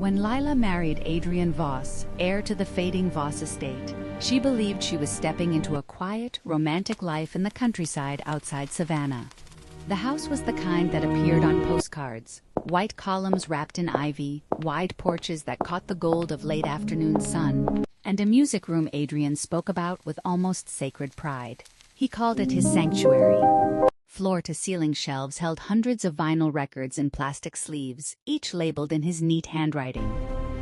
When Lila married Adrian Voss, heir to the fading Voss estate, she believed she was stepping into a quiet, romantic life in the countryside outside Savannah. The house was the kind that appeared on postcards: white columns wrapped in ivy, wide porches that caught the gold of late afternoon sun, and a music room Adrian spoke about with almost sacred pride. He called it his sanctuary. Floor-to-ceiling shelves held hundreds of vinyl records in plastic sleeves, each labeled in his neat handwriting.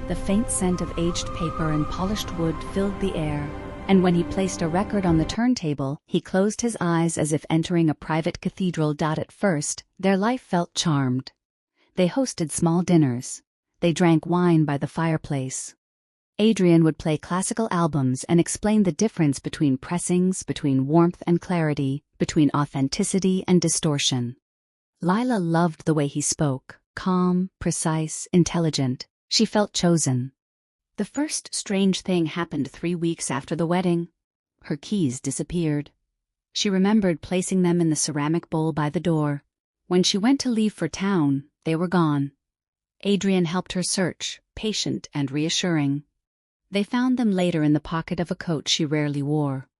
The faint scent of aged paper and polished wood filled the air, and when he placed a record on the turntable, he closed his eyes as if entering a private cathedral. At first, their life felt charmed. They hosted small dinners. They drank wine by the fireplace. Adrian would play classical albums and explain the difference between pressings, between warmth and clarity, between authenticity and distortion. Lila loved the way he spoke, calm, precise, intelligent. She felt chosen. The first strange thing happened 3 weeks after the wedding. Her keys disappeared. She remembered placing them in the ceramic bowl by the door. When she went to leave for town, they were gone. Adrian helped her search, patient and reassuring. They found them later in the pocket of a coat she rarely wore.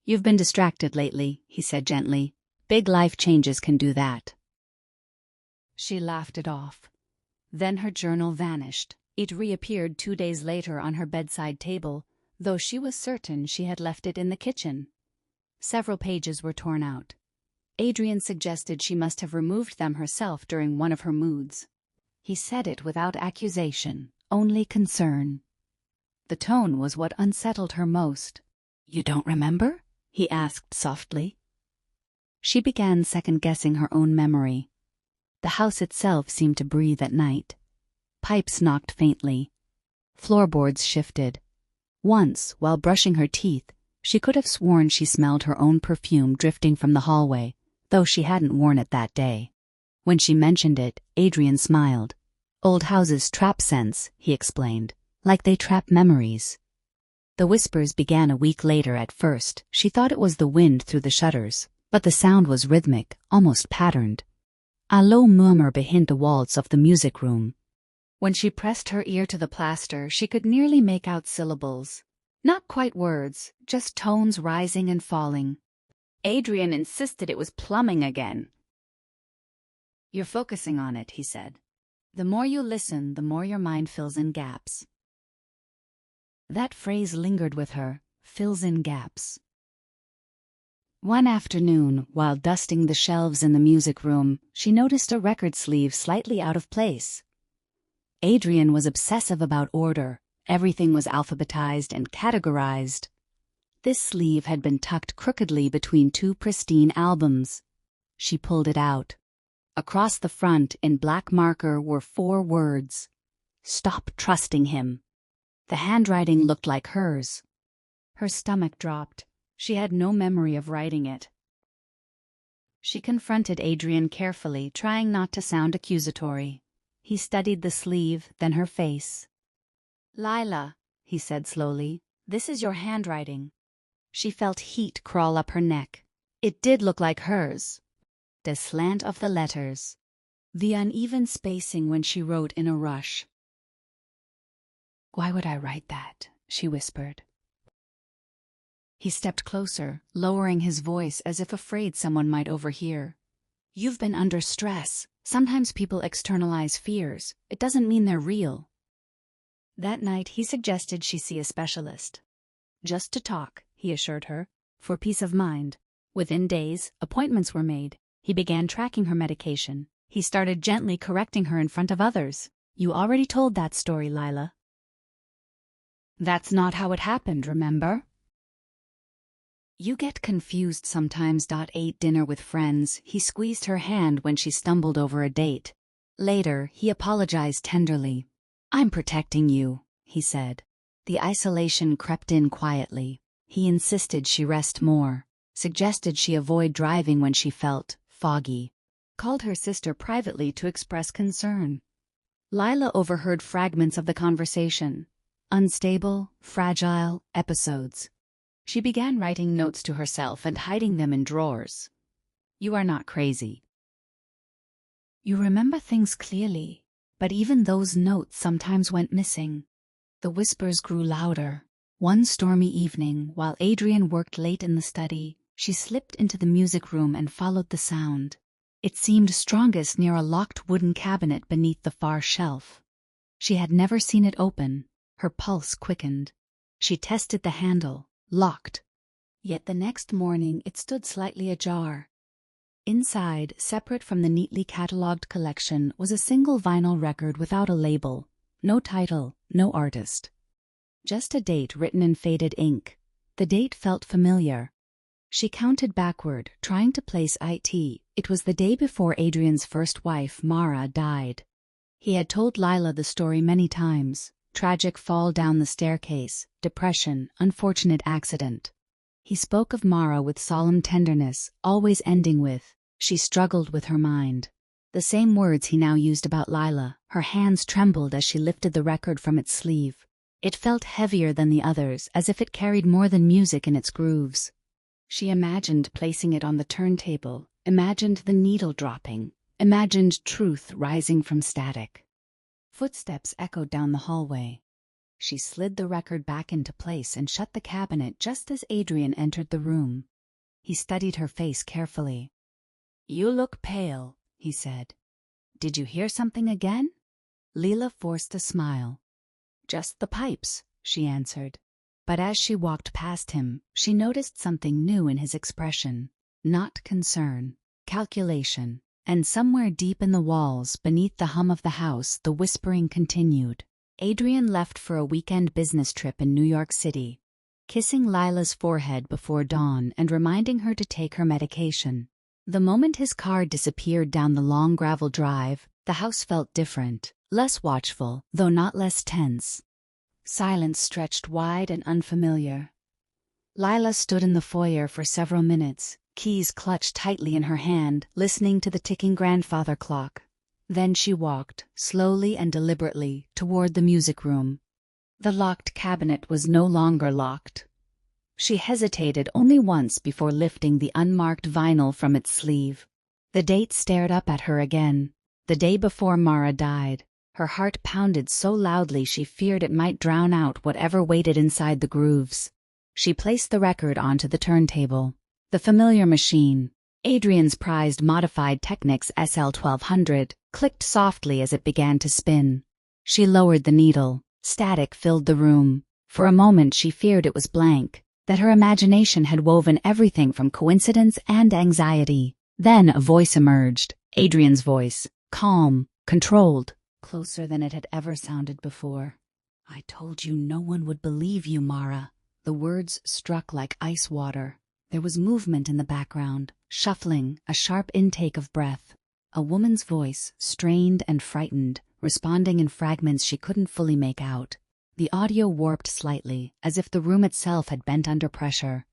"You've been distracted lately," he said gently. "Big life changes can do that." She laughed it off. Then her journal vanished. It reappeared 2 days later on her bedside table, though she was certain she had left it in the kitchen. Several pages were torn out. Adrian suggested she must have removed them herself during one of her moods. He said it without accusation, only concern. The tone was what unsettled her most. "You don't remember?" he asked softly. She began second-guessing her own memory. The house itself seemed to breathe at night. Pipes knocked faintly. Floorboards shifted. Once, while brushing her teeth, she could have sworn she smelled her own perfume drifting from the hallway, though she hadn't worn it that day. When she mentioned it, Adrian smiled. "Old houses trap scents," he explained, "like they trap memories." The whispers began a week later. At first, she thought it was the wind through the shutters, but the sound was rhythmic, almost patterned. A low murmur behind the walls of the music room. When she pressed her ear to the plaster, she could nearly make out syllables. Not quite words, just tones rising and falling. Adrian insisted it was plumbing again. "You're focusing on it," he said. "The more you listen, the more your mind fills in gaps." That phrase lingered with her, fills in gaps. One afternoon, while dusting the shelves in the music room, she noticed a record sleeve slightly out of place. Adrian was obsessive about order. Everything was alphabetized and categorized. This sleeve had been tucked crookedly between 2 pristine albums. She pulled it out. Across the front, in black marker, were 4 words: "Stop trusting him." The handwriting looked like hers. Her stomach dropped. She had no memory of writing it. She confronted Adrian carefully, trying not to sound accusatory. He studied the sleeve, then her face. "Lila," he said slowly, "this is your handwriting." She felt heat crawl up her neck. It did look like hers. The slant of the letters. The uneven spacing when she wrote in a rush. "Why would I write that?" she whispered. He stepped closer, lowering his voice as if afraid someone might overhear. "You've been under stress. Sometimes people externalize fears. It doesn't mean they're real." That night, he suggested she see a specialist. "Just to talk," he assured her, "for peace of mind." Within days, appointments were made. He began tracking her medication. He started gently correcting her in front of others. "You already told that story, Lila." "That's not how it happened, remember?" "You get confused sometimes." Ate dinner with friends. He squeezed her hand when she stumbled over a date. Later, he apologized tenderly. "I'm protecting you," he said. The isolation crept in quietly. He insisted she rest more, suggested she avoid driving when she felt foggy, called her sister privately to express concern. Lila overheard fragments of the conversation. Unstable, fragile episodes. She began writing notes to herself and hiding them in drawers. "You are not crazy. You remember things clearly. But even those notes sometimes went missing. The whispers grew louder. One stormy evening, while Adrian worked late in the study, she slipped into the music room and followed the sound. It seemed strongest near a locked wooden cabinet beneath the far shelf. She had never seen it open. Her pulse quickened. She tested the handle. Locked. Yet the next morning it stood slightly ajar. Inside, separate from the neatly catalogued collection, was a single vinyl record without a label. No title, no artist. Just a date written in faded ink. The date felt familiar. She counted backward, trying to place it. It was the day before Adrian's first wife, Mara, died. He had told Lila the story many times. Tragic fall down the staircase, depression, unfortunate accident. He spoke of Mara with solemn tenderness, always ending with, "She struggled with her mind." The same words he now used about Lila. Her hands trembled as she lifted the record from its sleeve. It felt heavier than the others, as if it carried more than music in its grooves. She imagined placing it on the turntable, imagined the needle dropping, imagined truth rising from static. Footsteps echoed down the hallway. She slid the record back into place and shut the cabinet just as Adrian entered the room. He studied her face carefully. "You look pale," he said. "Did you hear something again?" Lila forced a smile. "Just the pipes," she answered. But as she walked past him, she noticed something new in his expression. Not concern, calculation. And somewhere deep in the walls, beneath the hum of the house, the whispering continued. Adrian left for a weekend business trip in New York City, kissing Lila's forehead before dawn and reminding her to take her medication. The moment his car disappeared down the long gravel drive, the house felt different, less watchful, though not less tense. Silence stretched wide and unfamiliar. Lila stood in the foyer for several minutes, keys clutched tightly in her hand, listening to the ticking grandfather clock. Then she walked, slowly and deliberately, toward the music room. The locked cabinet was no longer locked. She hesitated only once before lifting the unmarked vinyl from its sleeve. The date stared up at her again. The day before Mara died. Her heart pounded so loudly she feared it might drown out whatever waited inside the grooves. She placed the record onto the turntable. The familiar machine, Adrian's prized modified Technics SL-1200, clicked softly as it began to spin. She lowered the needle. Static filled the room. For a moment she feared it was blank, that her imagination had woven everything from coincidence and anxiety. Then a voice emerged, Adrian's voice, calm, controlled, closer than it had ever sounded before. "I told you no one would believe you, Mara." The words struck like ice water. There was movement in the background, shuffling, a sharp intake of breath. A woman's voice, strained and frightened, responding in fragments she couldn't fully make out. The audio warped slightly, as if the room itself had bent under pressure.